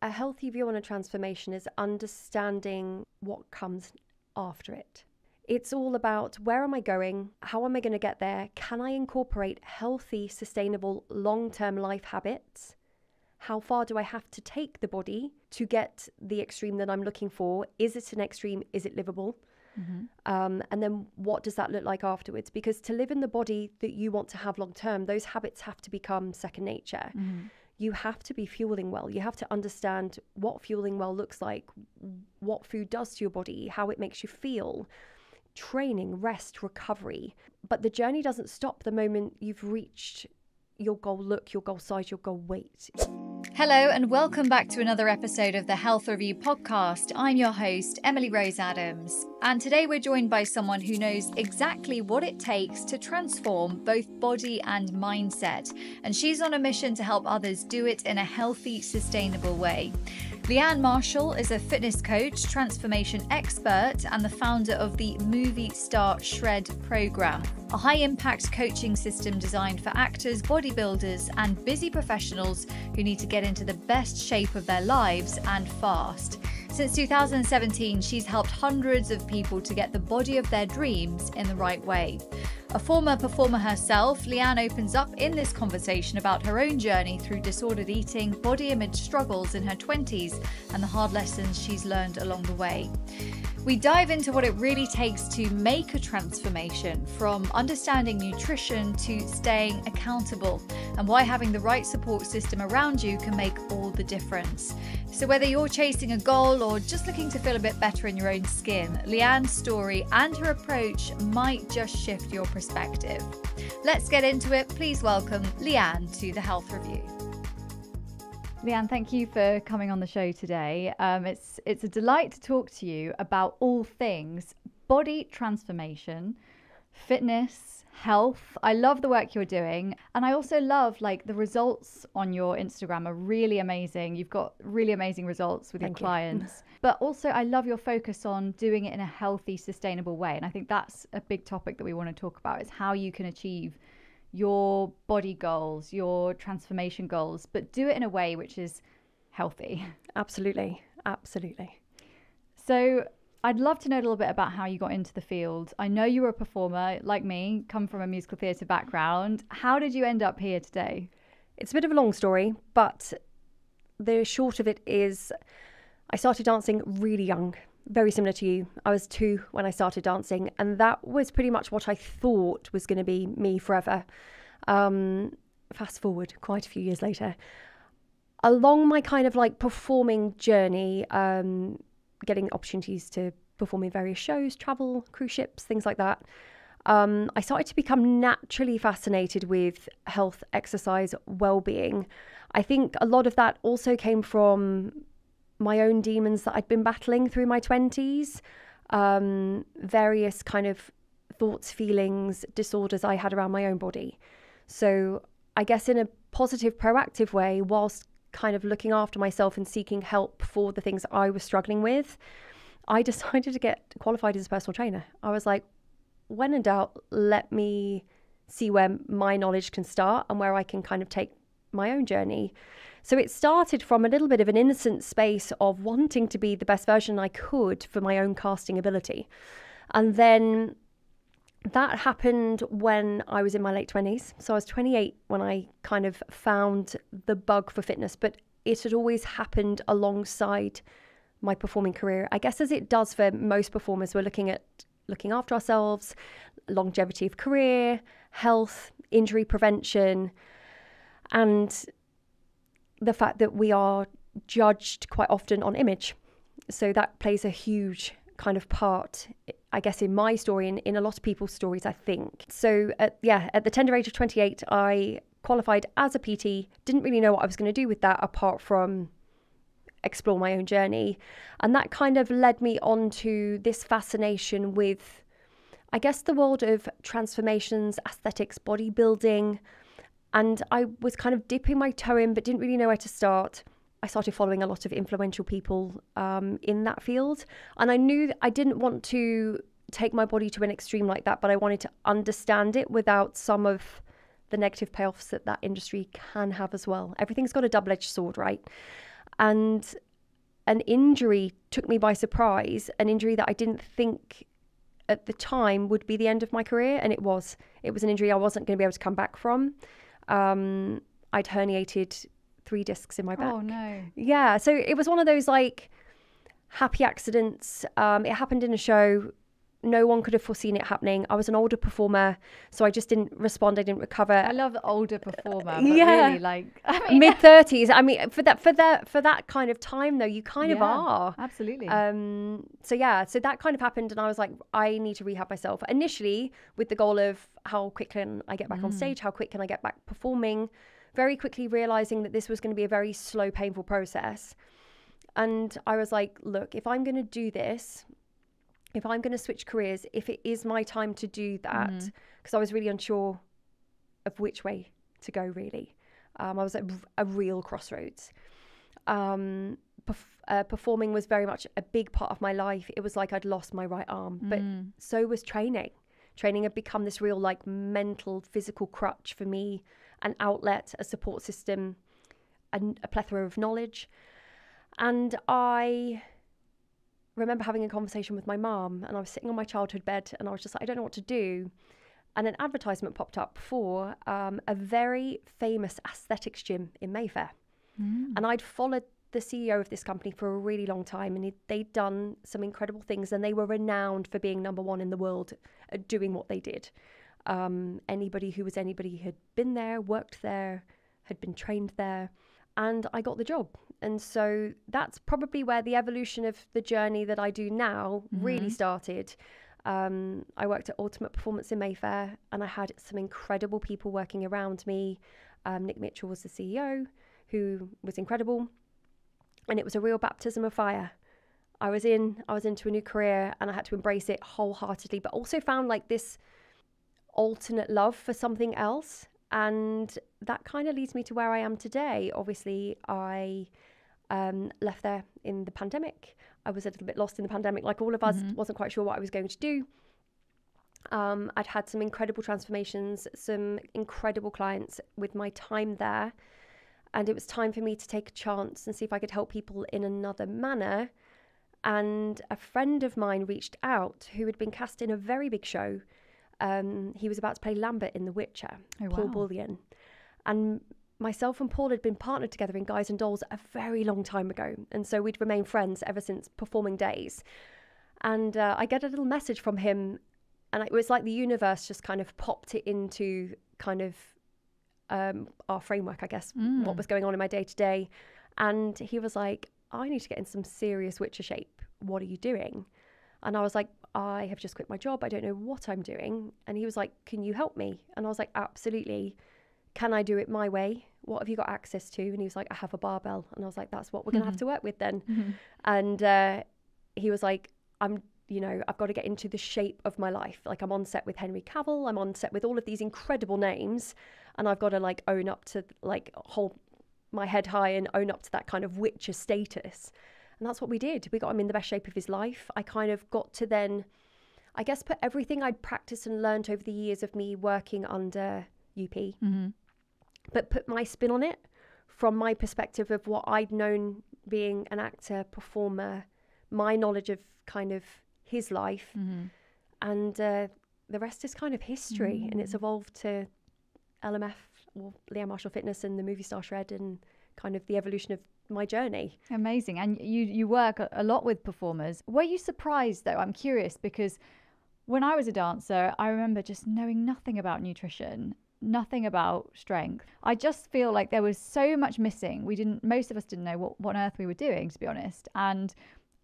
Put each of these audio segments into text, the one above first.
a healthy view on a transformation is understanding what comes after it. It's all about, where am I going? How am I going to get there? Can I incorporate healthy, sustainable, long-term life habits? How far do I have to take the body to get the extreme that I'm looking for? Is it an extreme? Is it livable? And then what does that look like afterwards? Because to live in the body that you want to have long term, those habits have to become second nature. You have to be fueling well. You have to understand what fueling well looks like, what food does to your body, how it makes you feel, training, rest, recovery. But the journey doesn't stop the moment you've reached your goal look, your goal size, your goal weight. Hello and welcome back to another episode of the Health Review podcast. I'm your host, Emily Rose Adams. And today we're joined by someone who knows exactly what it takes to transform both body and mindset. And she's on a mission to help others do it in a healthy, sustainable way. Leanne Marshall is a fitness coach, transformation expert, and the founder of the Movie Star Shred program, a high-impact coaching system designed for actors, bodybuilders, and busy professionals who need to get into the best shape of their lives and fast. Since 2017, she's helped hundreds of people to get the body of their dreams in the right way. A former performer herself, Leanne opens up in this conversation about her own journey through disordered eating, body image struggles in her 20s, and the hard lessons she's learned along the way. We dive into what it really takes to make a transformation, from understanding nutrition to staying accountable, and why having the right support system around you can make all the difference. So whether you're chasing a goal or just looking to feel a bit better in your own skin, Leanne's story and her approach might just shift your perspective. Let's get into it. Please welcome Leanne to the Health Review. Leanne, thank you for coming on the show today. It's a delight to talk to you about all things body transformation, fitness, health. I love the work you're doing. And I also love the results on your Instagram are really amazing. You've got really amazing results with your clients. But also I love your focus on doing it in a healthy, sustainable way. And I think that's a big topic that we want to talk about, is how you can achieve your body goals, your transformation goals, but do it in a way which is healthy. Absolutely. Absolutely. So I'd love to know a little bit about how you got into the field. I know you were a performer, like me, come from a musical theatre background. How did you end up here today? It's a bit of a long story, but the short of it is I started dancing really young, very similar to you. I was 2 when I started dancing, and that was pretty much what I thought was going to be me forever. Fast forward quite a few years later, along my kind of performing journey, getting opportunities to perform in various shows, travel, cruise ships, things like that. I started to become naturally fascinated with health, exercise, well-being. I think a lot of that also came from my own demons that I'd been battling through my 20s, various kind of thoughts, feelings, disorders I had around my own body. So I guess in a positive, proactive way, whilst kind of looking after myself and seeking help for the things I was struggling with, I decided to get qualified as a personal trainer. I was like, when in doubt, let me see where my knowledge can start and where I can kind of take my own journey. So it started from a little bit of an innocent space of wanting to be the best version I could for my own casting ability. And then that happened when I was in my late 20s. So I was 28 when I kind of found the bug for fitness, but it had always happened alongside my performing career. I guess as it does for most performers, we're looking at looking after ourselves, longevity of career, health, injury prevention, and the fact that we are judged quite often on image. So that plays a huge kind of part, I guess, in my story and in a lot of people's stories, I think. So at the tender age of 28, I qualified as a PT, didn't really know what I was going to do with that apart from explore my own journey. And that kind of led me on to this fascination with, I guess, the world of transformations, aesthetics, bodybuilding. And I was kind of dipping my toe in, but didn't really know where to start. I started following a lot of influential people in that field. And I knew that I didn't want to take my body to an extreme like that, but I wanted to understand it without some of the negative payoffs that industry can have as well. Everything's got a double-edged sword, right? And an injury took me by surprise, an injury that I didn't think at the time would be the end of my career. And it was an injury I wasn't going to be able to come back from. I'd herniated 3 discs in my back. Oh no. Yeah. So it was one of those like happy accidents. It happened in a show. No one could have foreseen it happening. I was an older performer, so I just didn't respond. I didn't recover. I love the older performer, but Yeah. really, like, I mean, mid-30s. I mean, for that kind of time, though, you kind of are. Absolutely. So that kind of happened, and I was like, I need to rehab myself. Initially, with the goal of how quick can I get back on stage, how quick can I get back performing. Very quickly realizing that this was going to be a very slow, painful process. And I was like, look, if I'm going to do this, if I'm going to switch careers, if it is my time to do that, because I was really unsure of which way to go, really. I was at a real crossroads. Performing was very much a big part of my life. It was like I'd lost my right arm, but so was training. Training had become this real like mental, physical crutch for me, an outlet, a support system, and a plethora of knowledge. And I remember having a conversation with my mum, and I was sitting on my childhood bed, and I was just like, I don't know what to do. And an advertisement popped up for a very famous aesthetics gym in Mayfair. And I'd followed the CEO of this company for a really long time, and they'd done some incredible things, and they were renowned for being number one in the world at doing what they did. Anybody who was anybody had been there, worked there, had been trained there, and I got the job. And so that's probably where the evolution of the journey that I do now really started. I worked at Ultimate Performance in Mayfair, and I had some incredible people working around me. Nick Mitchell was the CEO, who was incredible. And it was a real baptism of fire. I was into a new career, and I had to embrace it wholeheartedly, but also found like this alternate love for something else. And that kind of leads me to where I am today. Obviously, I left there in the pandemic. I was a little bit lost in the pandemic, like all of us, wasn't quite sure what I was going to do. I'd had some incredible transformations, some incredible clients with my time there. And it was time for me to take a chance and see if I could help people in another manner. And a friend of mine reached out who had been cast in a very big show. He was about to play Lambert in The Witcher, Paul Bullion. And myself and Paul had been partnered together in Guys and Dolls a very long time ago. And so we'd remained friends ever since performing days. And I get a little message from him, and it was like the universe just kind of popped it into kind of our framework, I guess, what was going on in my day-to-day. And he was like, I need to get in some serious Witcher shape. What are you doing? And I was like, I have just quit my job. I don't know what I'm doing. And he was like, can you help me? And I was like, absolutely. Can I do it my way? What have you got access to? And he was like, I have a barbell. And I was like, that's what we're going to have to work with then. And he was like, I've got to get into the shape of my life. Like, I'm on set with Henry Cavill. I'm on set with all of these incredible names. And I've got to like own up to, like, hold my head high and own up to that kind of Witcher status. And that's what we did. We got him in the best shape of his life. I kind of got to then, I guess, put everything I'd practiced and learned over the years of me working under UP, but put my spin on it from my perspective of what I'd known being an actor, performer, my knowledge of kind of his life. And the rest is kind of history. And it's evolved to LMF, or Leanne Marshall Fitness, and the movie star shred, and kind of the evolution of my journey. Amazing. And you work a lot with performers. Were you surprised, though? I'm curious, because when I was a dancer, I remember just knowing nothing about nutrition, nothing about strength. I just feel like there was so much missing. Most of us didn't know what on earth we were doing, to be honest. And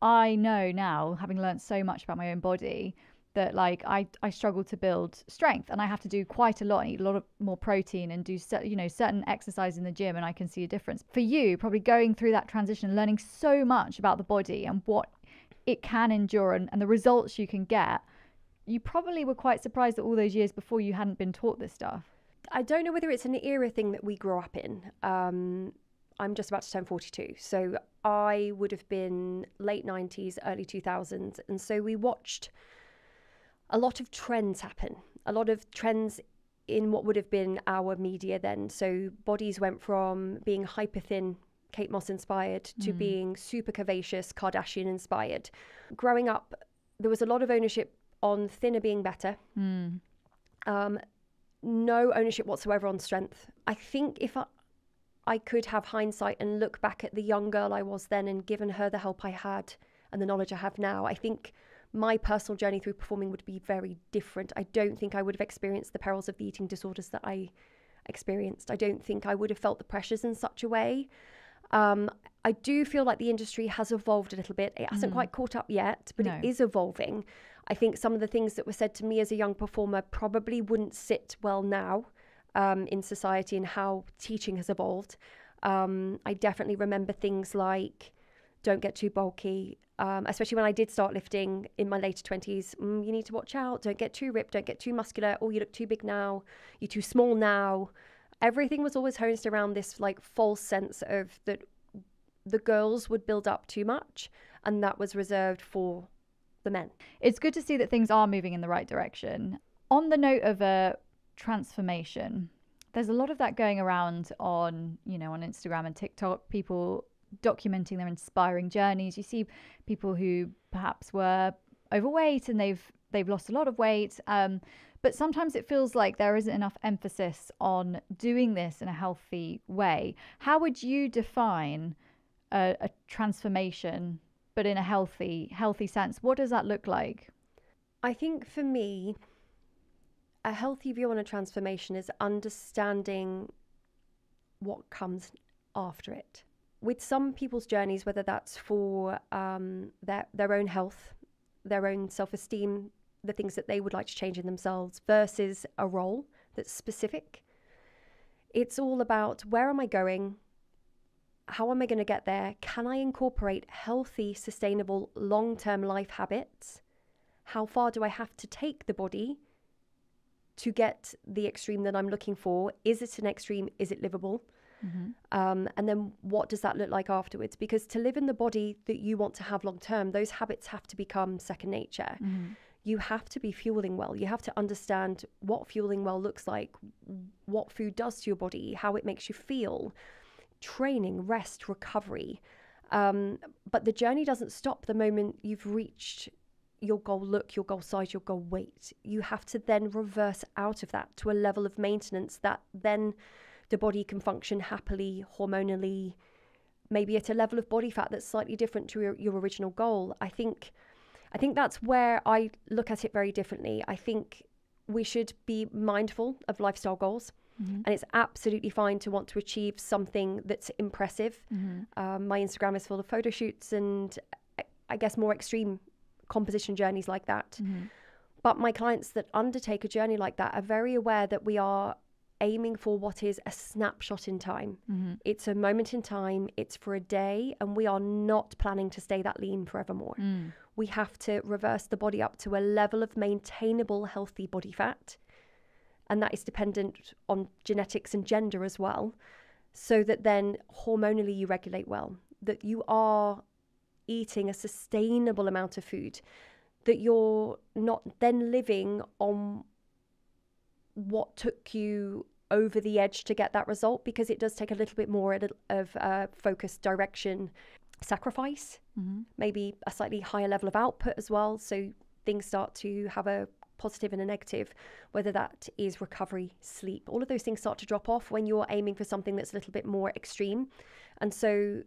I know now, having learned so much about my own body, that like I struggle to build strength, and I have to do quite a lot and eat a lot of more protein and do certain exercise in the gym, and I can see a difference. For you, probably going through that transition, learning so much about the body and what it can endure and the results you can get, you probably were quite surprised that all those years before you hadn't been taught this stuff. I don't know whether it's an era thing that we grew up in. I'm just about to turn 42, so I would have been late 90s, early 2000s, and so we watched a lot of trends happen, a lot of trends in what would have been our media then. So bodies went from being hyper thin Kate Moss inspired to being super curvaceous, Kardashian inspired. Growing up, there was a lot of ownership on thinner being better. No ownership whatsoever on strength. I think if I could have hindsight and look back at the young girl I was then and given her the help I had and the knowledge I have now, I think my personal journey through performing would be very different. I don't think I would have experienced the perils of the eating disorders that I experienced. I don't think I would have felt the pressures in such a way. I do feel like the industry has evolved a little bit. It hasn't quite caught up yet, but it is evolving. I think some of the things that were said to me as a young performer probably wouldn't sit well now in society and how teaching has evolved. I definitely remember things like, don't get too bulky, especially when I did start lifting in my later 20s. You need to watch out, don't get too ripped, don't get too muscular. Oh, you look too big now, you're too small now. Everything was always hosed around this like false sense of that the girls would build up too much and that was reserved for the men. It's good to see that things are moving in the right direction. On the note of a transformation, there's a lot of that going around on, on Instagram and TikTok, people documenting their inspiring journeys. You see people who perhaps were overweight and they've lost a lot of weight. But sometimes it feels like there isn't enough emphasis on doing this in a healthy way. How would you define a transformation, but in a healthy sense? What does that look like? I think for me, a healthy view on a transformation is understanding what comes after it. With some people's journeys, whether that's for their own health, their own self-esteem, the things that they would like to change in themselves versus a role that's specific. It's all about, where am I going? How am I going to get there? Can I incorporate healthy, sustainable, long-term life habits? How far do I have to take the body to get the extreme that I'm looking for? Is it an extreme? Is it livable? And then what does that look like afterwards? Because to live in the body that you want to have long term, those habits have to become second nature. You have to be fueling well. You have to understand what fueling well looks like, what food does to your body, how it makes you feel, training, rest, recovery. But the journey doesn't stop the moment you've reached your goal look, your goal size, your goal weight. You have to then reverse out of that to a level of maintenance that then the body can function happily, hormonally, maybe at a level of body fat that's slightly different to your original goal. I think that's where I look at it very differently. I think we should be mindful of lifestyle goals. And it's absolutely fine to want to achieve something that's impressive. My Instagram is full of photo shoots and I guess more extreme composition journeys like that. But my clients that undertake a journey like that are very aware that we are aiming for what is a snapshot in time. It's a moment in time, it's for a day, and we are not planning to stay that lean forevermore. We have to reverse the body up to a level of maintainable healthy body fat, and that is dependent on genetics and gender as well, so that then hormonally you regulate well, that you are eating a sustainable amount of food, that you're not then living on what took you over the edge to get that result, because it does take a little bit more of focus, direction, sacrifice, maybe a slightly higher level of output as well. So things start to have a positive and a negative, whether that is recovery, sleep, all of those things start to drop off when you're aiming for something that's a little bit more extreme. And so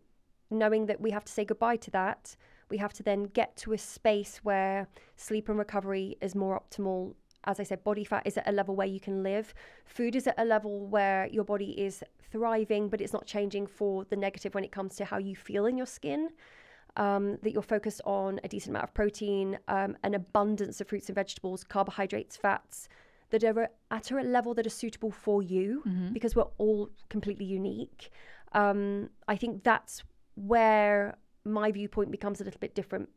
knowing that we have to say goodbye to that, we have to then get to a space where sleep and recovery is more optimal. As I said, body fat is at a level where you can live. Food is at a level where your body is thriving, but it's not changing for the negative when it comes to how you feel in your skin. That you're focused on a decent amount of protein, an abundance of fruits and vegetables, carbohydrates, fats, that are at a level that are suitable for you, because we're all completely unique. I think that's where my viewpoint becomes a little bit different.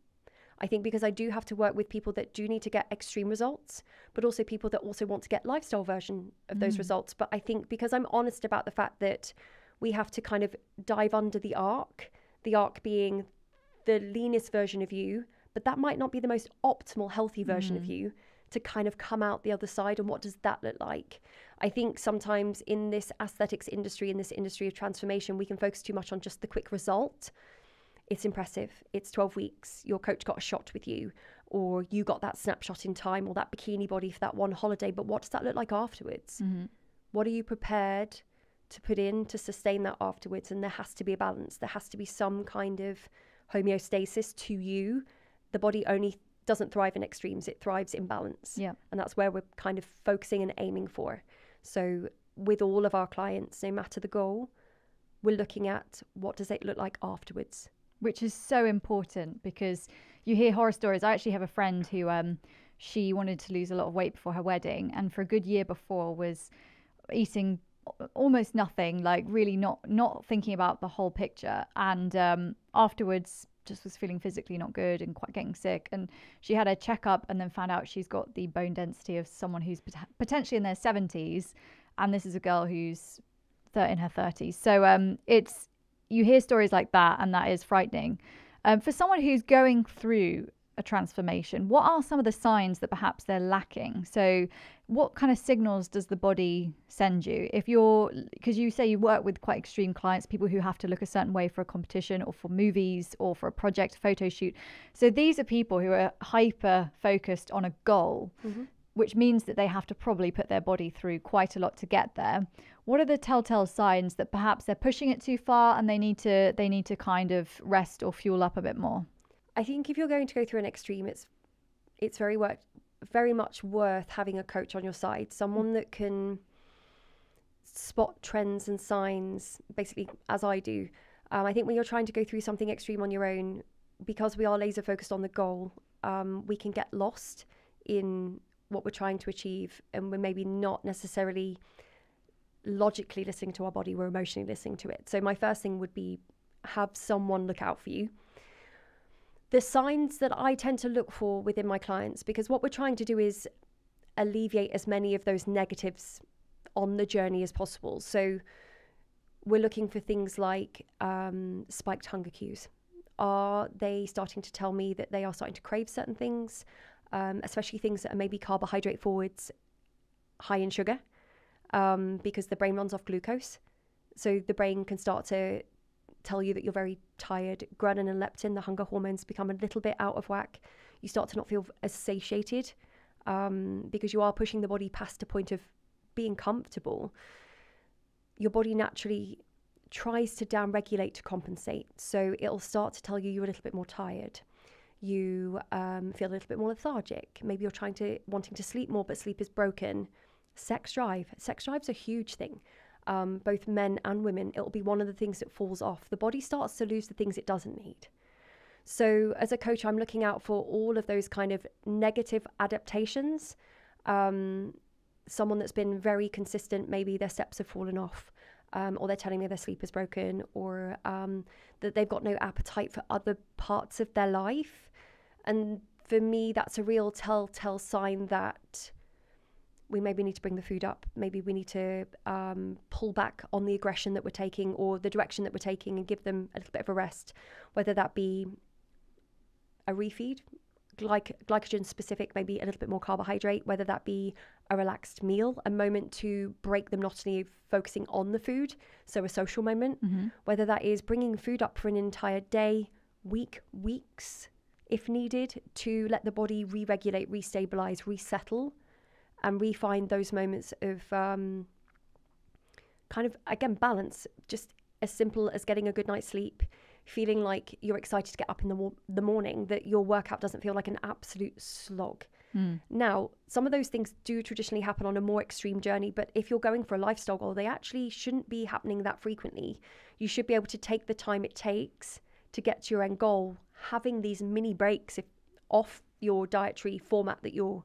I think because I do have to work with people that do need to get extreme results, but also people that also want to get lifestyle version of those results. But I think because I'm honest about the fact that we have to kind of dive under the arc being the leanest version of you, but that might not be the most optimal healthy version of you. to kind of come out the other side, and what does that look like? I think sometimes in this aesthetics industry, in this industry of transformation, we can focus too much on just the quick result. It's impressive. It's 12 weeks. Your coach got a shot with you, or you got that snapshot in time, or that bikini body for that one holiday. But what does that look like afterwards? What are you prepared to put in to sustain that afterwards? And there has to be a balance. There has to be some kind of homeostasis to you. The body only doesn't thrive in extremes. It thrives in balance. Yeah. And that's where we're kind of focusing and aiming for. So with all of our clients, no matter the goal, we're looking at what does it look like afterwards. Which is so important, because you hear horror stories. I actually have a friend who she wanted to lose a lot of weight before her wedding, and for a good year before was eating almost nothing, like really not thinking about the whole picture, and afterwards just was feeling physically not good and quite getting sick. And she had a checkup and then found out she's got the bone density of someone who's potentially in their 70s, and this is a girl who's in her 30s. So it's, you hear stories like that, and that is frightening. For someone who's going through a transformation, what are some of the signs that perhaps they're lacking? So what kind of signals does the body send you? If you're, because you say you work with quite extreme clients, people who have to look a certain way for a competition or for movies or for a project, photo shoot. So these are people who are hyper focused on a goal, which means that they have to probably put their body through quite a lot to get there. What are the telltale signs that perhaps they're pushing it too far and they need to kind of rest or fuel up a bit more? I think if you're going to go through an extreme, it's very much worth having a coach on your side, someone that can spot trends and signs, basically, as I do. I think when you're trying to go through something extreme on your own, because we are laser focused on the goal, we can get lost in what we're trying to achieve, and we're maybe not necessarily logically listening to our body, we're emotionally listening to it. So my first thing would be have someone look out for you. The signs that I tend to look for within my clients, because what we're trying to do is alleviate as many of those negatives on the journey as possible. So we're looking for things like spiked hunger cues. Are they starting to tell me that they are starting to crave certain things, especially things that are maybe carbohydrate forwards, high in sugar, because the brain runs off glucose. So the brain can start to tell you that you're very tired. Ghrelin and leptin, the hunger hormones, become a little bit out of whack. You start to not feel as satiated because you are pushing the body past a point of being comfortable. Your body naturally tries to down-regulate to compensate. So it'll start to tell you you're a little bit more tired. You feel a little bit more lethargic. Maybe you're wanting to sleep more, but sleep is broken. Sex drive's a huge thing. Both men and women, it'll be one of the things that falls off. The body starts to lose the things it doesn't need. So as a coach, I'm looking out for all of those kind of negative adaptations. Someone that's been very consistent, maybe their steps have fallen off, or they're telling me their sleep is broken, or that they've got no appetite for other parts of their life. And for me, that's a real telltale sign that we maybe need to bring the food up. Maybe we need to pull back on the aggression that we're taking or the direction that we're taking and give them a little bit of a rest, whether that be a refeed, glycogen specific, maybe a little bit more carbohydrate, whether that be a relaxed meal, a moment to break the monotony of focusing on the food, so a social moment, whether that is bringing food up for an entire day, weeks, if needed, to let the body re-regulate, restabilize, resettle, and re-find those moments of kind of, again, balance. Just as simple as getting a good night's sleep, feeling like you're excited to get up in the morning, that your workout doesn't feel like an absolute slog. Now, some of those things do traditionally happen on a more extreme journey, but if you're going for a lifestyle goal, they actually shouldn't be happening that frequently. You should be able to take the time it takes to get to your end goal, having these mini breaks off your dietary format that you're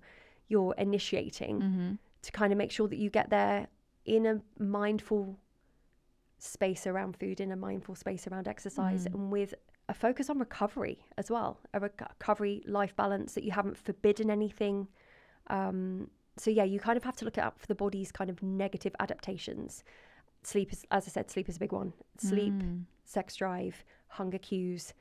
initiating, to kind of make sure that you get there in a mindful space around food, in a mindful space around exercise, and with a focus on recovery as well, a recovery life balance, that you haven't forbidden anything. So yeah, you kind of have to look out for the body's kind of negative adaptations. Sleep is, as I said, sleep is a big one. Sleep, sex drive, hunger cues,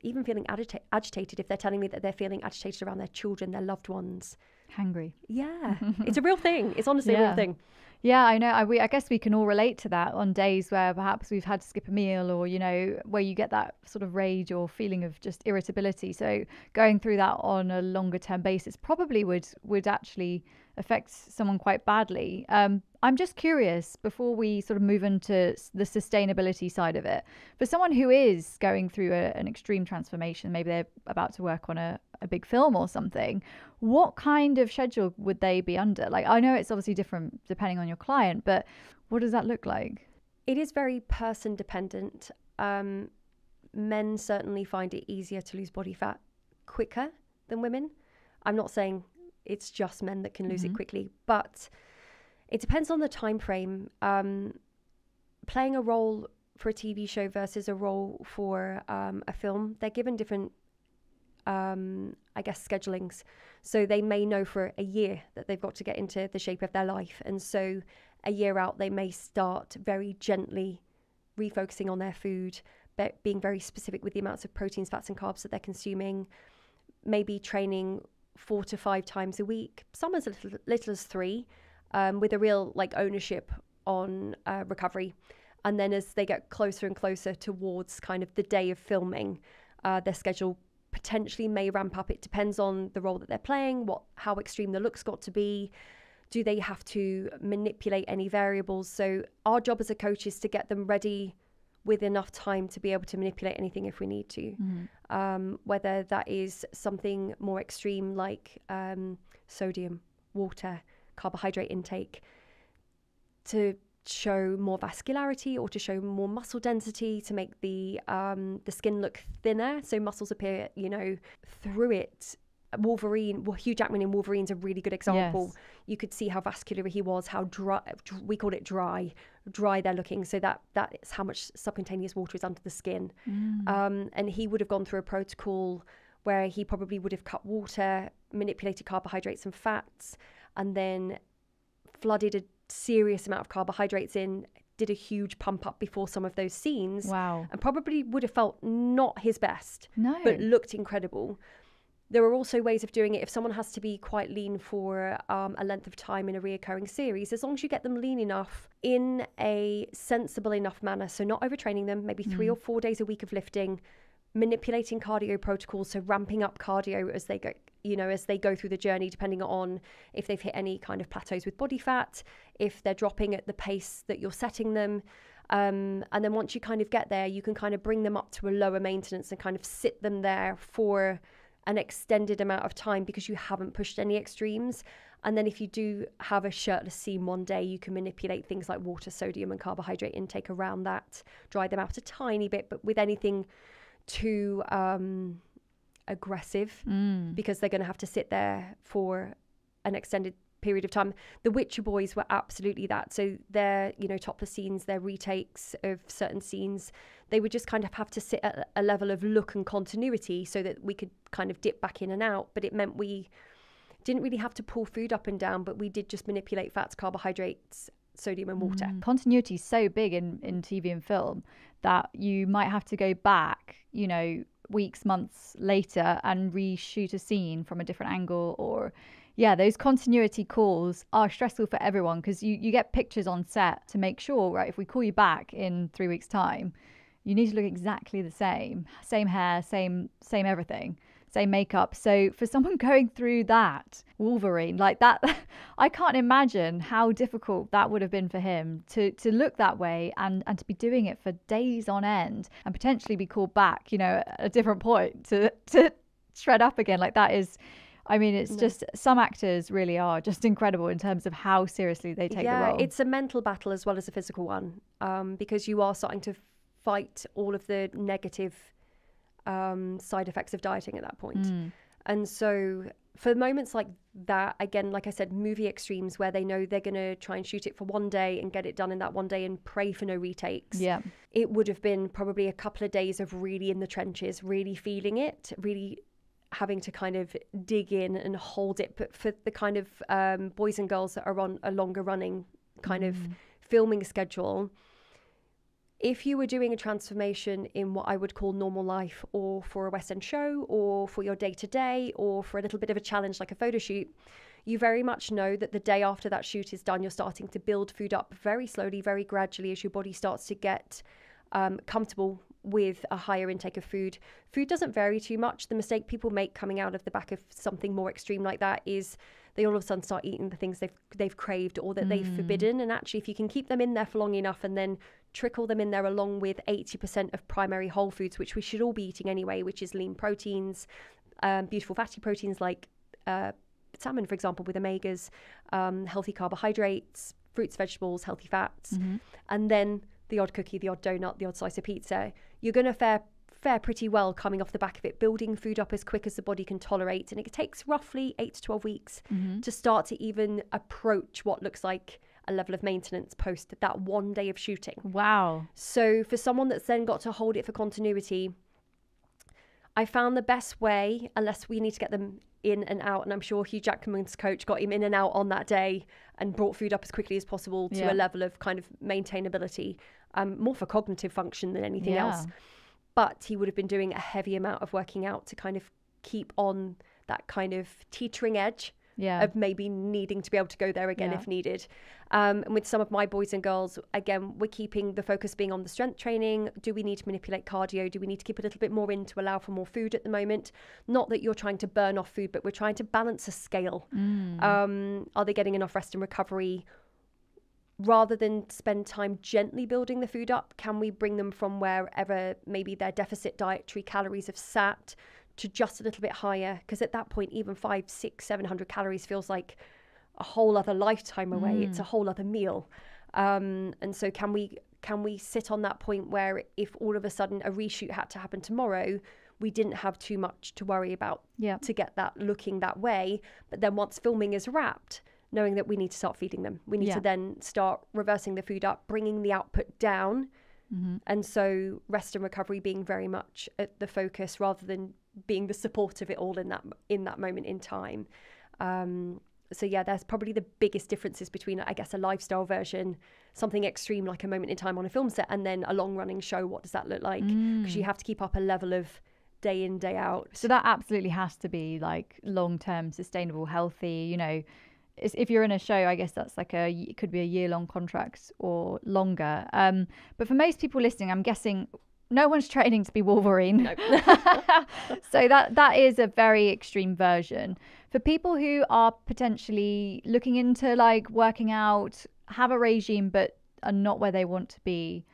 even feeling agitated if they're telling me that they're feeling agitated around their children, their loved ones. Hangry. Yeah, it's a real thing. It's honestly a real thing. Yeah, I know. I guess we can all relate to that on days where perhaps we've had to skip a meal, or, you know, where you get that sort of rage or feeling of just irritability. So going through that on a longer term basis probably would actually affect someone quite badly. I'm just curious, before we sort of move into the sustainability side of it, for someone who is going through an extreme transformation, maybe they're about to work on a big film or something, what kind of schedule would they be under? Like, I know it's obviously different depending on your client, but what does that look like? It is very person dependent. Men certainly find it easier to lose body fat quicker than women. I'm not saying it's just men that can lose it quickly, but it depends on the time frame. Playing a role for a TV show versus a role for a film, they're given different schedulings. So they may know for a year that they've got to get into the shape of their life. And so a year out, they may start very gently refocusing on their food, but being very specific with the amounts of proteins, fats and carbs that they're consuming, maybe training 4 to 5 times a week, some as little as 3, with a real ownership on recovery. And then as they get closer and closer towards kind of the day of filming, their schedule potentially may ramp up. It depends on the role that they're playing, how extreme the look's got to be. Do they have to manipulate any variables? So our job as a coach is to get them ready with enough time to be able to manipulate anything if we need to. Whether that is something more extreme like sodium, water, carbohydrate intake, to show more vascularity or to show more muscle density, to make the skin look thinner so muscles appear, through it. Hugh Jackman in Wolverine's a really good example. Yes. You could see how vascular he was, how dry, we called it dry they're looking. So that is how much subcutaneous water is under the skin. And he would have gone through a protocol where he probably would have cut water, manipulated carbohydrates and fats, and then flooded a serious amount of carbohydrates in, did a huge pump up before some of those scenes. Wow. And probably would have felt not his best, but looked incredible. There are also ways of doing it if someone has to be quite lean for a length of time in a reoccurring series, as long as you get them lean enough in a sensible enough manner. So not overtraining them, maybe 3 or 4 days a week of lifting, manipulating cardio protocols, so ramping up cardio as they go through the journey, depending on if they've hit any kind of plateaus with body fat, if they're dropping at the pace that you're setting them. And then once you kind of get there, you can kind of bring them up to a lower maintenance and kind of sit them there for an extended amount of time because you haven't pushed any extremes. And then if you do have a shirtless scene one day, you can manipulate things like water, sodium and carbohydrate intake around that, dry them out a tiny bit, but with anything too aggressive, because they're going to have to sit there for an extended period of time. The Witcher boys were absolutely that. So their, topless scenes, their retakes of certain scenes, they would just kind of have to sit at a level of look and continuity so that we could kind of dip back in and out. But it meant we didn't really have to pull food up and down, but we did just manipulate fats, carbohydrates, sodium and water. Continuity is so big in TV and film that you might have to go back, weeks, months later and reshoot a scene from a different angle. Or those continuity calls are stressful for everyone because you get pictures on set to make sure, right, if we call you back in 3 weeks time, you need to look exactly the same hair, same everything, same makeup. So for someone going through that, Wolverine, like that, I can't imagine how difficult that would have been for him to look that way and to be doing it for days on end and potentially be called back, at a different point to shred up again. Like that is, it's just, some actors really are just incredible in terms of how seriously they take the role. It's a mental battle as well as a physical one, because you are starting to fight all of the negative side effects of dieting at that point. And so for moments like that, again, like I said, movie extremes where they know they're going to try and shoot it for one day and get it done in that one day and pray for no retakes. Yeah. It would have been probably a couple of days of really in the trenches, really feeling it, really having to kind of dig in and hold it. But for the kind of boys and girls that are on a longer running kind of filming schedule, if you were doing a transformation in what I would call normal life, or for a West End show, or for your day-to-day, or for a little bit of a challenge like a photo shoot, you very much know that the day after that shoot is done, you're starting to build food up very slowly, very gradually, as your body starts to get comfortable with a higher intake of food. Food doesn't vary too much. The mistake people make coming out of the back of something more extreme like that is they all of a sudden start eating the things they've craved or that they've forbidden. And actually, if you can keep them in there for long enough and then trickle them in there along with 80% of primary whole foods, which we should all be eating anyway, which is lean proteins, beautiful fatty proteins like salmon, for example, with omegas, healthy carbohydrates, fruits, vegetables, healthy fats, and then the odd cookie, the odd donut, the odd slice of pizza, you're going to fare pretty well coming off the back of it, building food up as quick as the body can tolerate. And it takes roughly 8 to 12 weeks to start to even approach what looks like a level of maintenance post that one day of shooting. Wow. So for someone that's then got to hold it for continuity, I found the best way, unless we need to get them in and out, and I'm sure Hugh Jackman's coach got him in and out on that day and brought food up as quickly as possible to a level of kind of maintainability, more for cognitive function than anything else. But he would have been doing a heavy amount of working out to kind of keep on that kind of teetering edge of maybe needing to be able to go there again if needed. And with some of my boys and girls, again, we're keeping the focus being on the strength training. Do we need to manipulate cardio? Do we need to keep a little bit more in to allow for more food at the moment? Not that you're trying to burn off food, but we're trying to balance a scale. Are they getting enough rest and recovery? Rather than spend time gently building the food up, can we bring them from wherever maybe their deficit dietary calories have sat to just a little bit higher? Because at that point, even 500, 600, 700 calories feels like a whole other lifetime away. It's a whole other meal. And so can we sit on that point where if all of a sudden a reshoot had to happen tomorrow, we didn't have too much to worry about to get that looking that way. But then once filming is wrapped, knowing that we need to start feeding them. We need to then start reversing the food up, bringing the output down. And so rest and recovery being very much at the focus rather than being the support of it all in that moment in time. So yeah, there's probably the biggest differences between, I guess, a lifestyle version, something extreme like a moment in time on a film set, and then a long running show. What does that look like? Because you have to keep up a level of day in, day out. So that absolutely has to be like long-term, sustainable, healthy, you know. If you're in a show, I guess that's like it could be a year-long contract or longer. But for most people listening, I'm guessing no one's training to be Wolverine. No. So that is a very extreme version. For people who are potentially looking into like working out, have a regime, but are not where they want to be,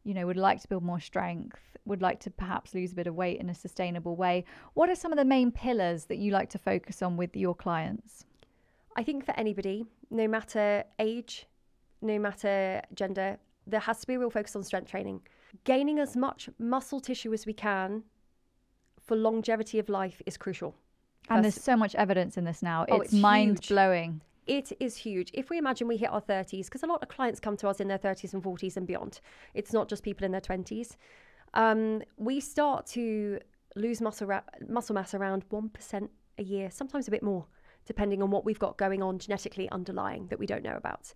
you know, would like to build more strength, would like to perhaps lose a bit of weight in a sustainable way. What are some of the main pillars that you like to focus on with your clients? I think for anybody, no matter age, no matter gender, there has to be a real focus on strength training. Gaining as much muscle tissue as we can for longevity of life is crucial. And there's so much evidence in this now. It's mind-blowing. It is huge. If we imagine we hit our 30s, because a lot of clients come to us in their 30s and 40s and beyond. It's not just people in their 20s. We start to lose muscle mass around 1% a year, sometimes a bit more, depending on what we've got going on genetically underlying that we don't know about.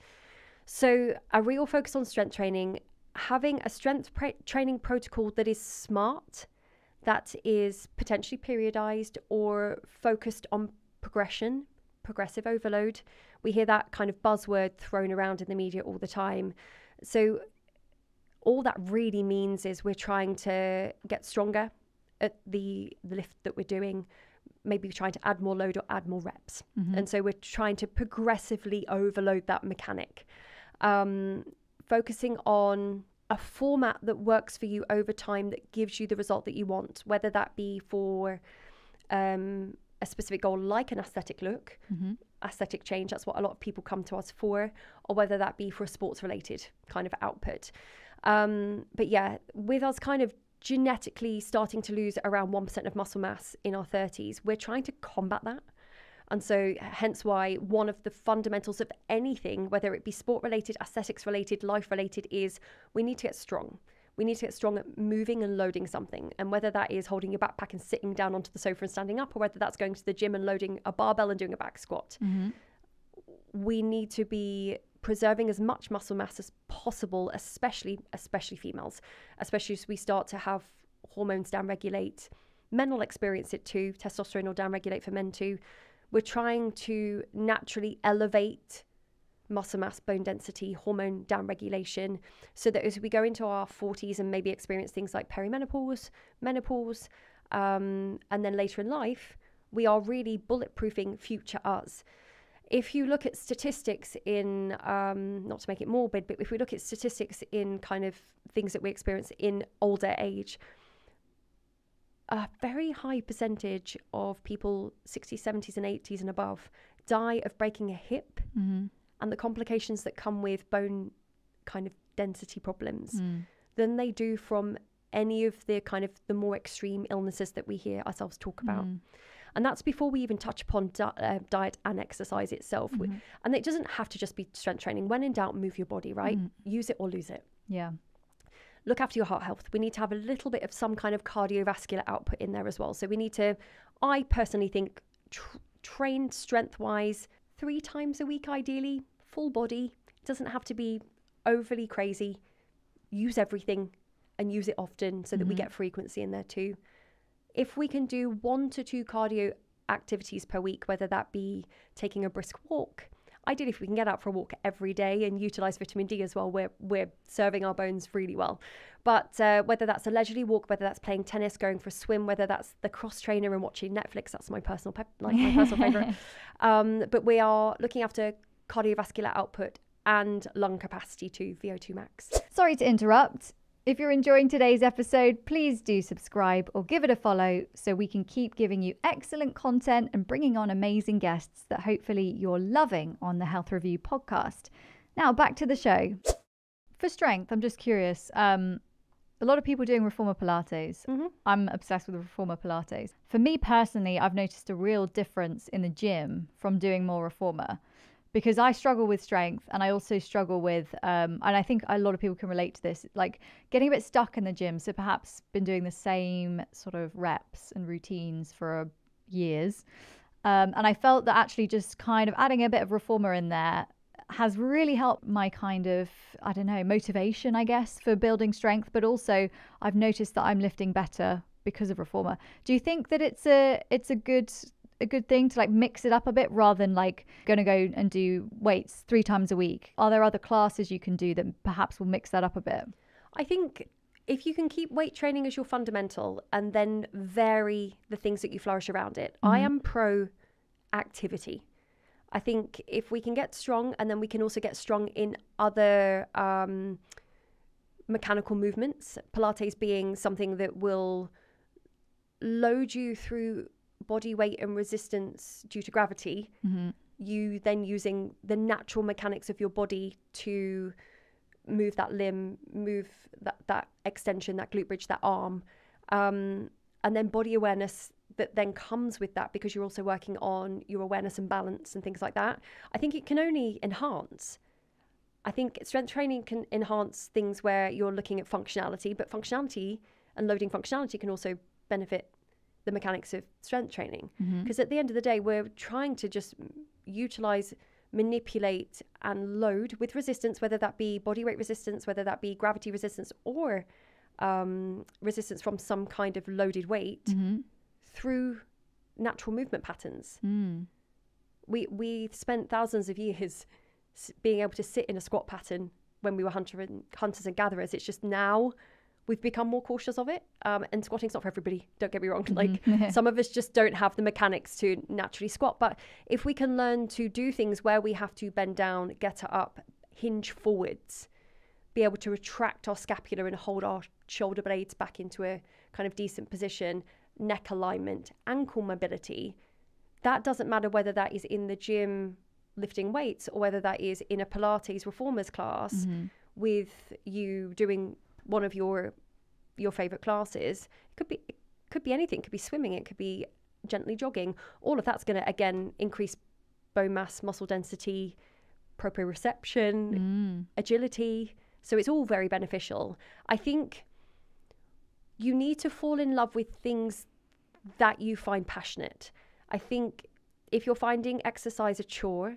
So a real focus on strength training, having a strength training protocol that is smart, that is potentially periodized or focused on progressive overload. We hear that kind of buzzword thrown around in the media all the time. So all that really means is we're trying to get stronger at the lift that we're doing, maybe trying to add more load or add more reps. And so we're trying to progressively overload that mechanic. Focusing on a format that works for you over time, that gives you the result that you want, whether that be for a specific goal like an aesthetic look, aesthetic change, that's what a lot of people come to us for, or whether that be for a sports related kind of output. But yeah, with us kind of genetically starting to lose around 1% of muscle mass in our 30s, we're trying to combat that. And so hence why one of the fundamentals of anything, whether it be sport related, aesthetics related, life related, is we need to get strong. We need to get strong at moving and loading something. And whether that is holding your backpack and sitting down onto the sofa and standing up, or whether that's going to the gym and loading a barbell and doing a back squat, we need to be preserving as much muscle mass as possible, especially females, especially as we start to have hormones downregulate. Men will experience it too. Testosterone will downregulate for men too. We're trying to naturally elevate muscle mass, bone density, hormone downregulation, so that as we go into our 40s and maybe experience things like perimenopause, menopause, and then later in life, we are really bulletproofing future us. If you look at statistics in, not to make it morbid, but if we look at statistics in kind of things that we experience in older age, a very high percentage of people 60s, 70s and 80s and above die of breaking a hip and the complications that come with bone kind of density problems than they do from any of the kind of the more extreme illnesses that we hear ourselves talk about. And that's before we even touch upon diet and exercise itself. And it doesn't have to just be strength training. When in doubt, move your body, right? Use it or lose it. Yeah. Look after your heart health. We need to have a little bit of some kind of cardiovascular output in there as well. So we need to, I personally think, train strength-wise 3 times a week, ideally, full body. It doesn't have to be overly crazy. Use everything and use it often so that we get frequency in there too. If we can do 1 to 2 cardio activities per week, whether that be taking a brisk walk, ideally if we can get out for a walk every day and utilize vitamin D as well, we're serving our bones really well. But whether that's a leisurely walk, whether that's playing tennis, going for a swim, whether that's the cross trainer and watching Netflix, that's my personal my personal favorite. But we are looking after cardiovascular output and lung capacity too, VO2 max. Sorry to interrupt. If you're enjoying today's episode, please do subscribe or give it a follow so we can keep giving you excellent content and bringing on amazing guests that hopefully you're loving on the Health Review podcast. Now, back to the show. For strength, I'm just curious. A lot of people doing Reformer Pilates. I'm obsessed with Reformer Pilates. For me personally, I've noticed a real difference in the gym from doing more Reformer, because I struggle with strength and I also struggle with, and I think a lot of people can relate to this, like getting a bit stuck in the gym. So perhaps been doing the same sort of reps and routines for years. And I felt that actually just kind of adding a bit of Reformer in there has really helped my kind of, I don't know, motivation, I guess, for building strength. But also I've noticed that I'm lifting better because of Reformer. Do you think that it's a good thing to like mix it up a bit rather than like going to go and do weights 3 times a week? Are there other classes you can do that perhaps will mix that up a bit? I think if you can keep weight training as your fundamental and then vary the things that you flourish around it, I am pro activity. I think if we can get strong and then we can also get strong in other mechanical movements, Pilates being something that will load you through body weight and resistance due to gravity, you then using the natural mechanics of your body to move that limb, move that extension, that glute bridge, that arm, and then body awareness that then comes with that, because you're also working on your awareness and balance and things like that. I think it can only enhance. I think strength training can enhance things where you're looking at functionality, but functionality and loading functionality can also benefit the mechanics of strength training, because at the end of the day we're trying to just utilize, manipulate and load with resistance, whether that be body weight resistance, whether that be gravity resistance, or resistance from some kind of loaded weight through natural movement patterns. We've spent thousands of years being able to sit in a squat pattern when we were hunters and gatherers. It's just now we've become more cautious of it. And squatting's not for everybody, don't get me wrong. Like some of us just don't have the mechanics to naturally squat. But if we can learn to do things where we have to bend down, get up, hinge forwards, be able to retract our scapula and hold our shoulder blades back into a kind of decent position, neck alignment, ankle mobility, that doesn't matter whether that is in the gym lifting weights or whether that is in a Pilates reformers class with you doing one of your favorite classes. It could be anything. It could be swimming, it could be gently jogging. All of that's going to again increase bone mass, muscle density, proprioception, agility. So it's all very beneficial. I think you need to fall in love with things that you find passionate. I think if you're finding exercise a chore,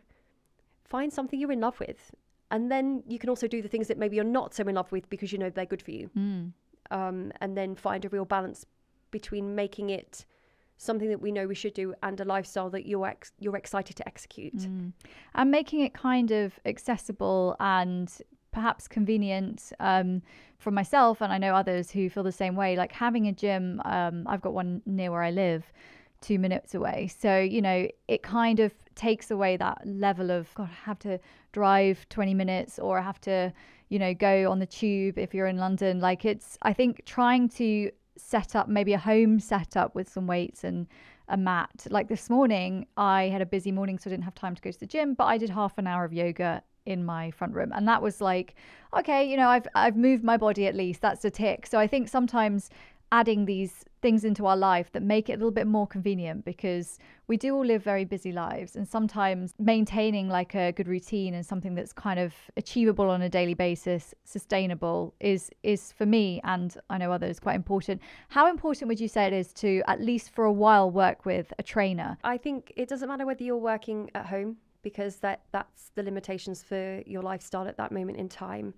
find something you're in love with. And then you can also do the things that maybe you're not so in love with because you know they're good for you. And then find a real balance between making it something that we know we should do and a lifestyle that you're excited to execute. And making it kind of accessible and perhaps convenient for myself, and I know others who feel the same way. Like having a gym, I've got one near where I live, 2 minutes away. So, you know, it kind of takes away that level of, God, I have to drive 20 minutes or I have to, you know, go on the tube if you're in London. Like I think trying to set up maybe a home setup with some weights and a mat. Like this morning, I had a busy morning, so I didn't have time to go to the gym, but I did half an hour of yoga in my front room. And that was like, okay, you know, I've moved my body at least. That's a tick. So I think sometimes adding these things into our life that make it a little bit more convenient, because we do all live very busy lives, and sometimes maintaining like a good routine and something that's kind of achievable on a daily basis, sustainable, is for me, and I know others, quite important. How important would you say it is to, at least for a while, work with a trainer? I think it doesn't matter whether you're working at home, because that's the limitations for your lifestyle at that moment in time,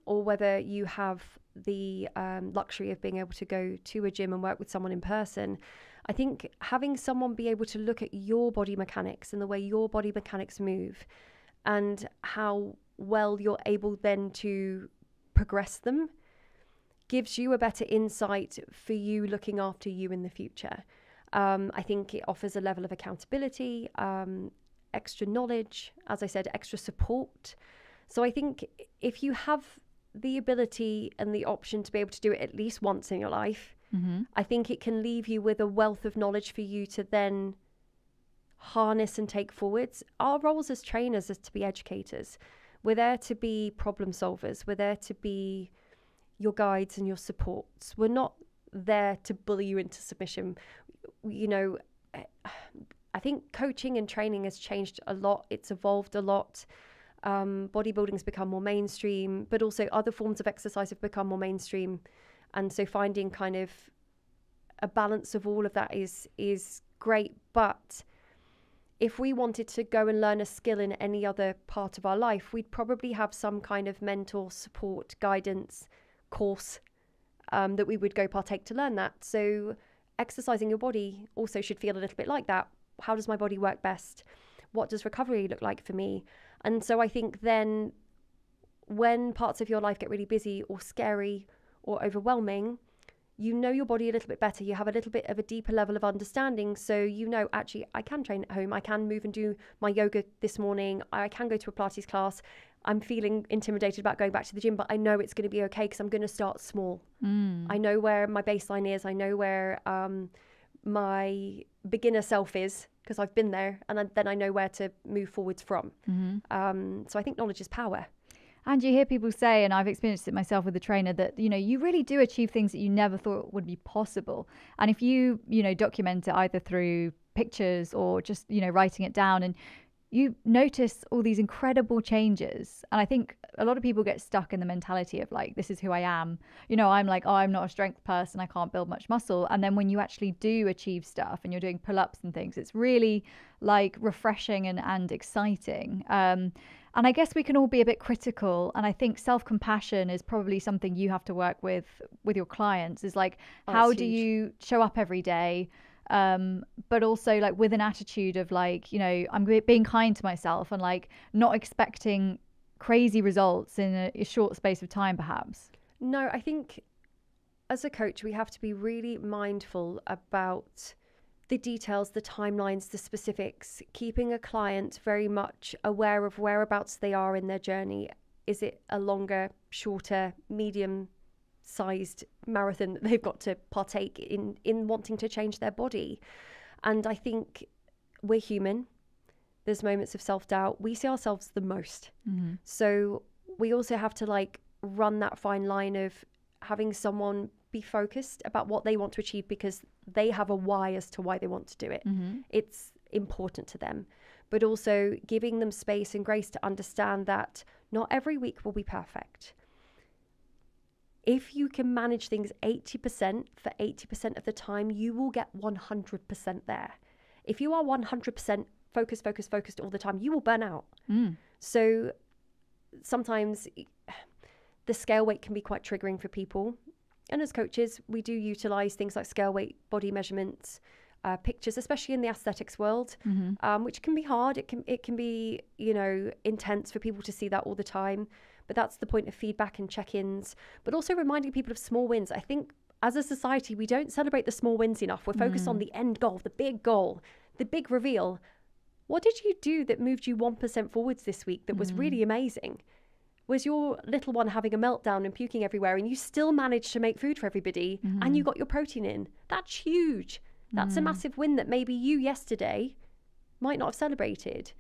or whether you have the luxury of being able to go to a gym and work with someone in person. I think having someone be able to look at your body mechanics and the way your body mechanics move and how well you're able then to progress them gives you a better insight for you looking after you in the future. I think it offers a level of accountability, extra knowledge, as I said, extra support. So I think if you have the ability and the option to be able to do it at least once in your life, I think it can leave you with a wealth of knowledge for you to then harness and take forwards. Our roles as trainers is to be educators. We're there to be problem solvers. We're there to be your guides and your supports. We're not there to bully you into submission. You know, I think coaching and training has changed a lot. It's evolved a lot. Bodybuilding's become more mainstream, but also other forms of exercise have become more mainstream. And so finding kind of a balance of all of that is great. But if we wanted to go and learn a skill in any other part of our life, we'd probably have some kind of mentor support, guidance course that we would go partake to learn that. So exercising your body also should feel a little bit like that. How does my body work best? What does recovery look like for me? And so I think then when parts of your life get really busy or scary or overwhelming, you know your body a little bit better. You have a little bit of a deeper level of understanding. So you know, actually, I can train at home. I can move and do my yoga this morning. I can go to a Pilates class. I'm feeling intimidated about going back to the gym, but I know it's going to be okay because I'm going to start small. I know where my baseline is. I know where my beginner self is because I've been there, and then I know where to move forwards from. So I think knowledge is power. And you hear people say, and I've experienced it myself with a trainer, that, you know, you really do achieve things that you never thought would be possible. And if you know, document it either through pictures or just, you know, writing it down, and you notice all these incredible changes. And I think a lot of people get stuck in the mentality of like, this is who I am. You know, I'm like, oh, I'm not a strength person. I can't build much muscle. And then when you actually do achieve stuff and you're doing pull-ups and things, it's really like refreshing and exciting. And I guess we can all be a bit critical. And I think self-compassion is probably something you have to work with your clients, is like, how do you show up every day? But also like with an attitude of like, you know, I'm being kind to myself and like not expecting crazy results in a short space of time, perhaps. No, I think as a coach, we have to be really mindful about the details, the timelines, the specifics, keeping a client very much aware of whereabouts they are in their journey. Is it a longer, shorter, medium-sized marathon that they've got to partake in wanting to change their body? And I think we're human. There's moments of self-doubt. We see ourselves the most. So we also have to like run that fine line of having someone be focused about what they want to achieve because they have a why as to why they want to do it. It's important to them, but also giving them space and grace to understand that not every week will be perfect. If you can manage things 80% for 80% of the time, you will get 100% there. If you are 100% focused all the time, you will burn out. So sometimes the scale weight can be quite triggering for people. And as coaches, we do utilize things like scale weight, body measurements, pictures, especially in the aesthetics world, which can be hard. It can be, intense for people to see that all the time. But that's the point of feedback and check-ins, but also reminding people of small wins. I think as a society, we don't celebrate the small wins enough. We're focused on the end goal, the big reveal. What did you do that moved you 1% forwards this week that was really amazing? Was your little one having a meltdown and puking everywhere and you still managed to make food for everybody and you got your protein in? That's huge. That's a massive win that maybe you yesterday might not have celebrated.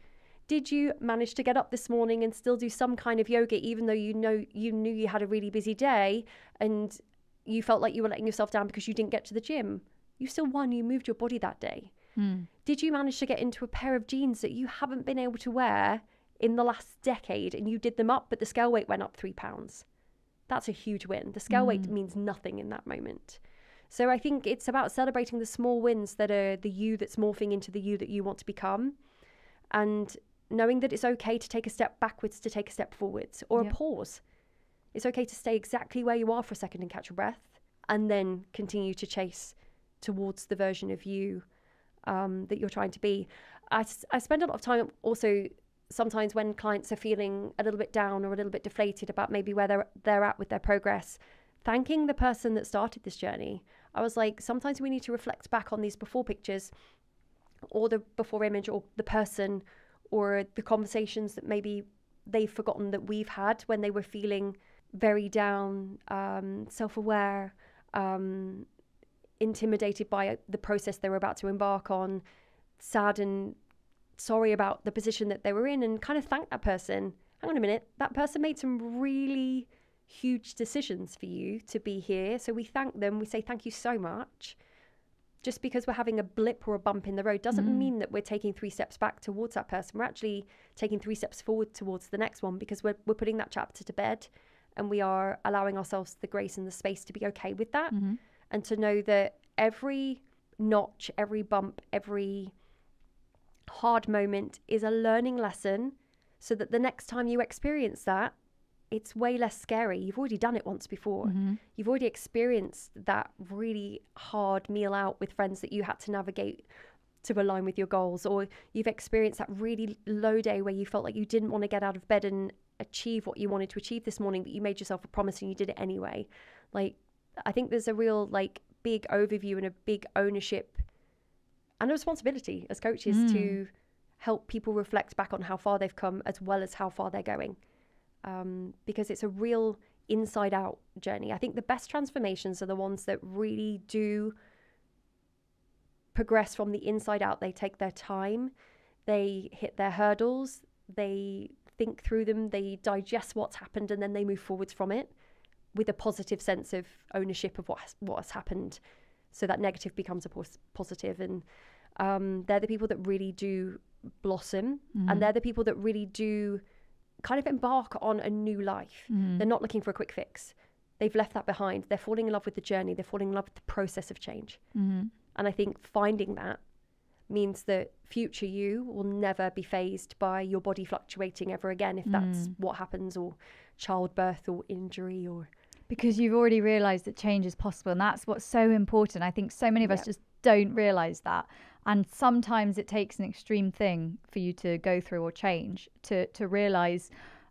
Did you manage to get up this morning and still do some kind of yoga, even though you knew you had a really busy day and you felt like you were letting yourself down because you didn't get to the gym? You still won. You moved your body that day. Did you manage to get into a pair of jeans that you haven't been able to wear in the last decade and you did them up, but the scale weight went up 3 pounds? That's a huge win. The scale weight means nothing in that moment. So I think it's about celebrating the small wins that are the you that's morphing into the you that you want to become, and knowing that it's okay to take a step backwards to take a step forwards, or a pause. It's okay to stay exactly where you are for a second and catch your breath, and then continue to chase towards the version of you that you're trying to be. I spend a lot of time also sometimes when clients are feeling a little bit down or a little bit deflated about maybe where they're at with their progress, thanking the person that started this journey. I was like, sometimes we need to reflect back on these before pictures, or the before image, or the person, or the conversations that maybe they've forgotten that we've had when they were feeling very down, self-aware, intimidated by the process they were about to embark on, sad and sorry about the position that they were in, and kind of thank that person. Hang on a minute, that person made some really huge decisions for you to be here. So we thank them. We say thank you so much. Just because we're having a blip or a bump in the road doesn't mean that we're taking 3 steps back towards that person. We're actually taking 3 steps forward towards the next one, because we're putting that chapter to bed, and we are allowing ourselves the grace and the space to be okay with that, and to know that every notch, every bump, every hard moment is a learning lesson, so that the next time you experience that, it's way less scary. You've already done it once before. You've already experienced that really hard meal out with friends that you had to navigate to align with your goals, or you've experienced that really low day where you felt like you didn't want to get out of bed and achieve what you wanted to achieve this morning, but you made yourself a promise and you did it anyway. Like, I think there's a real big overview and a big ownership and a responsibility as coaches to help people reflect back on how far they've come as well as how far they're going. Because it's a real inside out journey. I think the best transformations are the ones that really do progress from the inside out. They take their time, they hit their hurdles, they think through them, they digest what's happened, and then they move forwards from it with a positive sense of ownership of what has happened, so that negative becomes a positive. And they're the people that really do blossom, and they're the people that really do kind of embark on a new life. They're not looking for a quick fix. They've left that behind. They're falling in love with the journey. They're falling in love with the process of change. And I think finding that means that future you will never be fazed by your body fluctuating ever again, if that's what happens, or childbirth or injury, or... Because you've already realised that change is possible, and that's what's so important. I think so many of us just don't realise that. And sometimes it takes an extreme thing for you to go through or change to realise,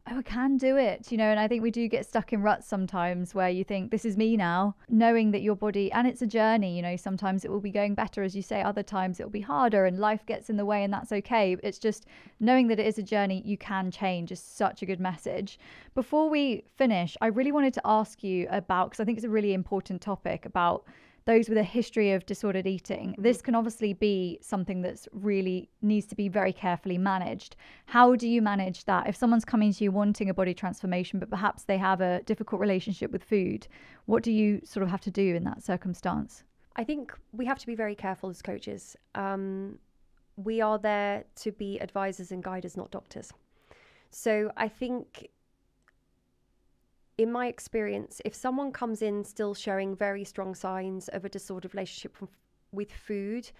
oh, I can do it, and I think we do get stuck in ruts sometimes where you think, this is me now, knowing that your body, and it's a journey, sometimes it will be going better, as you say, other times it will be harder and life gets in the way, and that's okay. It's just knowing that it is a journey, you can change, is such a good message. Before we finish, I really wanted to ask you about, because I think it's a really important topic, about those with a history of disordered eating. This can obviously be something that's really needs to be very carefully managed. How do you manage that? If someone's coming to you wanting a body transformation, but perhaps they have a difficult relationship with food, what do you sort of have to do in that circumstance? I think we have to be very careful as coaches. We are there to be advisors and guiders, not doctors. So I think, in my experience, if someone comes in still showing very strong signs of a disordered relationship with food,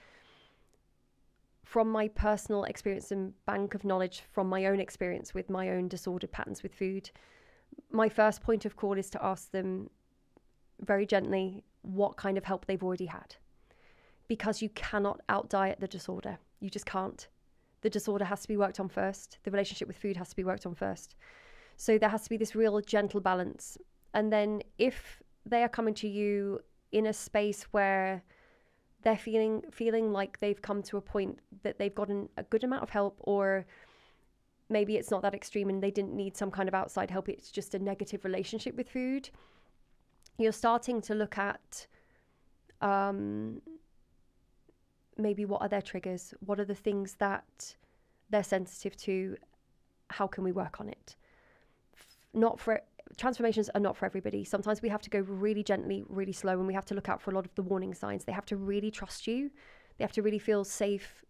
from my personal experience and bank of knowledge from my own experience with my own disordered patterns with food, my first point of call is to ask them very gently what kind of help they've already had. Because you cannot out-diet the disorder. You just can't. The disorder has to be worked on first. The relationship with food has to be worked on first. So there has to be this real gentle balance. And then if they are coming to you in a space where they're feeling like they've come to a point that they've gotten a good amount of help, or maybe it's not that extreme and they didn't need some kind of outside help, it's just a negative relationship with food, you're starting to look at maybe what are their triggers, what are the things that they're sensitive to, how can we work on it? Transformations are not for everybody. Sometimes we have to go really gently, really slow, and we have to look out for a lot of the warning signs. They have to really trust you. They have to really feel safe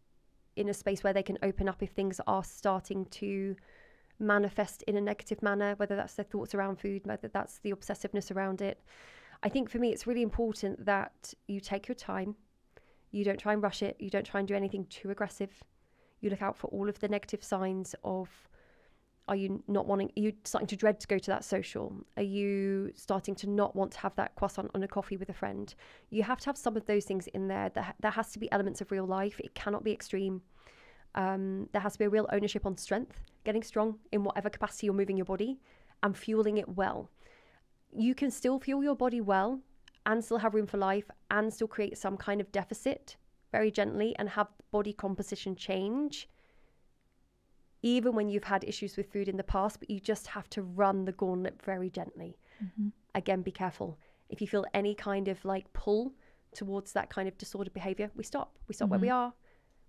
in a space where they can open up if things are starting to manifest in a negative manner, whether that's their thoughts around food, whether that's the obsessiveness around it. I think for me, it's really important that you take your time. You don't try and rush it. You don't try and do anything too aggressive. You look out for all of the negative signs of, are you starting to dread to go to that social? Are you starting to not want to have that croissant on a coffee with a friend? You have to have some of those things in there. There has to be elements of real life. It cannot be extreme. There has to be a real ownership on strength, getting strong in whatever capacity you're moving your body and fueling it well. You can still fuel your body well and still have room for life and still create some kind of deficit very gently and have body composition change, even when you've had issues with food in the past, but you just have to run the gauntlet very gently. Mm-hmm. Again, be careful. If you feel any kind of like pull towards that kind of disordered behavior, we stop. We stop where we are.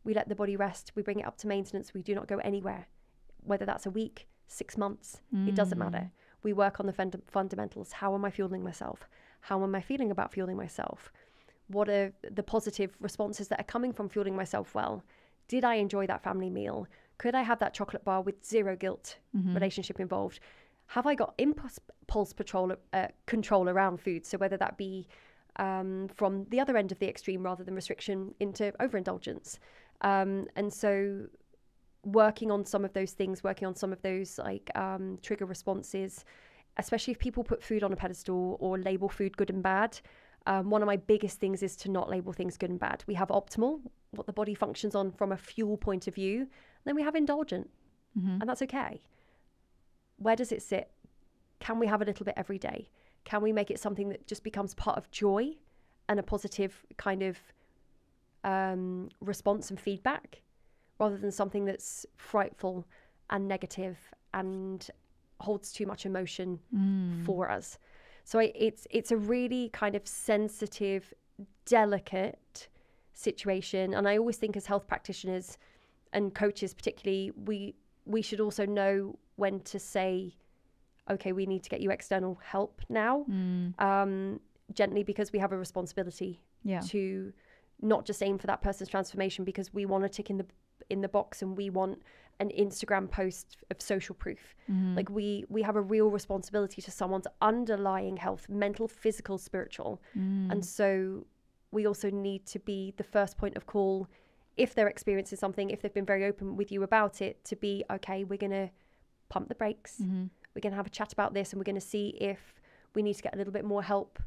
We let the body rest. We bring it up to maintenance. We do not go anywhere, whether that's a week, 6 months, it doesn't matter. We work on the fundamentals. How am I fueling myself? How am I feeling about fueling myself? What are the positive responses that are coming from fueling myself well? Did I enjoy that family meal? Could I have that chocolate bar with zero guilt relationship involved? Have I got impulse control around food? So whether that be from the other end of the extreme rather than restriction into overindulgence. And so working on some of those things, working on some of those like trigger responses, especially if people put food on a pedestal or label food good and bad. One of my biggest things is to not label things good and bad. We have optimal, what the body functions on from a fuel point of view. Then we have indulgent, and that's okay. Where does it sit? Can we have a little bit every day? Can we make it something that just becomes part of joy and a positive kind of response and feedback, rather than something that's frightful and negative and holds too much emotion for us? So it's a really kind of sensitive, delicate situation. And I always think as health practitioners and coaches particularly, we should also know when to say, okay, we need to get you external help now, gently, because we have a responsibility to not just aim for that person's transformation because we want to tick in the box and we want an Instagram post of social proof. Like we have a real responsibility to someone's underlying health, mental, physical, spiritual. And so we also need to be the first point of call if they're experiencing something, if they've been very open with you about it, to be, okay, we're going to pump the brakes. We're going to have a chat about this and we're going to see if we need to get a little bit more help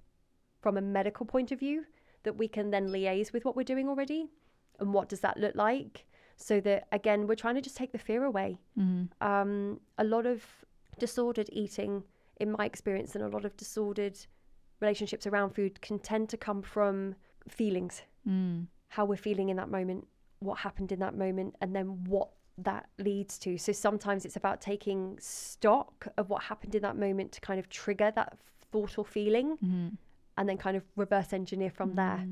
from a medical point of view that we can then liaise with what we're doing already. And what does that look like? So that, again, we're trying to just take the fear away. A lot of disordered eating, in my experience, and a lot of disordered relationships around food can tend to come from feelings, how we're feeling in that moment, what happened in that moment, and then what that leads to. So sometimes it's about taking stock of what happened in that moment to kind of trigger that thought or feeling. And then kind of reverse engineer from there.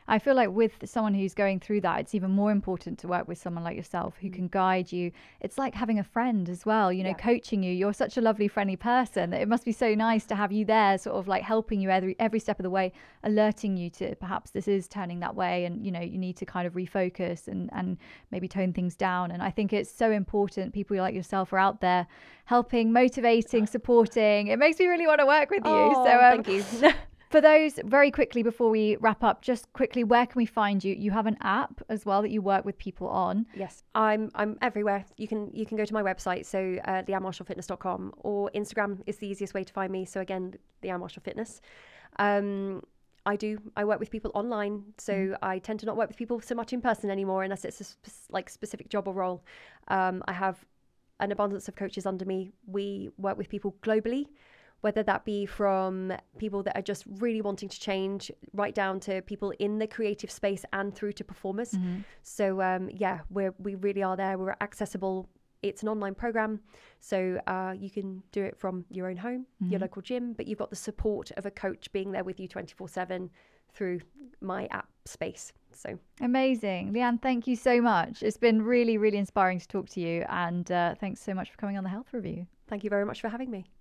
I feel like with someone who's going through that, it's even more important to work with someone like yourself who can guide you. It's like having a friend as well, you know, coaching you. You're such a lovely, friendly person that it must be so nice to have you there, sort of like helping you every step of the way, alerting you to perhaps this is turning that way and, you know, you need to kind of refocus and maybe tone things down. And I think it's so important people like yourself are out there helping, motivating, supporting. It makes me really want to work with you. So thank you. For those, very quickly before we wrap up, just quickly, where can we find you? You have an app as well that you work with people on. Yes, I'm everywhere. You can go to my website, so leannemarshallfitness.com, or Instagram is the easiest way to find me. So again, Leanne Marshall Fitness. I work with people online, so I tend to not work with people so much in person anymore unless it's a specific job or role. I have an abundance of coaches under me. We work with people globally, whether that be from people that are just really wanting to change, right down to people in the creative space and through to performers. So we really are there. We're accessible. It's an online program, so you can do it from your own home, your local gym, but you've got the support of a coach being there with you 24/7 through my app space. So amazing. Leanne, thank you so much. It's been really, really inspiring to talk to you, and thanks so much for coming on the Health Review. Thank you very much for having me.